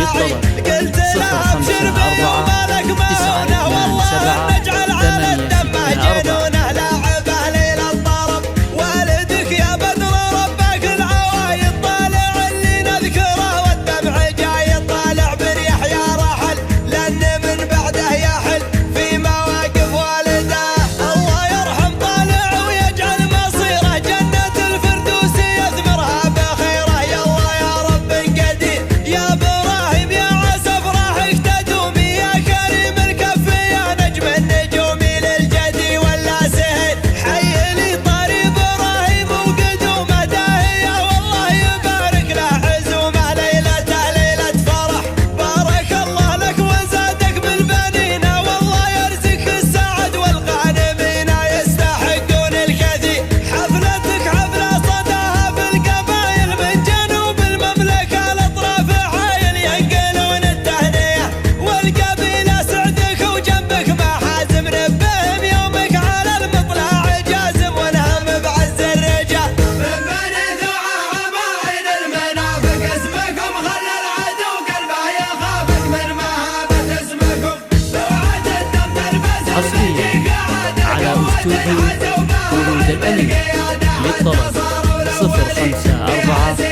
للطلب قلت له ابشر بي ومالك مهونه والله نجعل على الدم جنونه لاعبه ليل الطرب والدك يا بدر ربك العوايد طالع اللي نذكره والدمع جاي طالع بريح يا رحل لان من بعده يحل في مواقف والده الله يرحم طالع ويجعل مصيره جنة الفردوس يثمرها بخيره يلا يا رب قدير يا ابراهيم يا عسى افراحك تدوم يا كريم الكف يا نجم النجوم للجدي ولا سهل حي لي طري ابراهيم وقدومه داهيه والله يبارك له عزومه ليلته ليله فرح بارك الله لك وزادك بالبنين والله يرزقك السعد والغانمين يستحقون الكثير حفلتك حفله صداها في القبايل من جنوب المملكه الاطراف عايل ينقلون التهنئه والقبيله سعدك وجنبك محازم نبهم يومك على المطلع جازم والهم بعز الرجال من بني ذوعه عمايل المنافق اسمكم خلى العدو قلبه يخافك من مهابه اسمكم ذوعه الدم تلبس حصريا على استوديو ورود الأنمي للطلب 054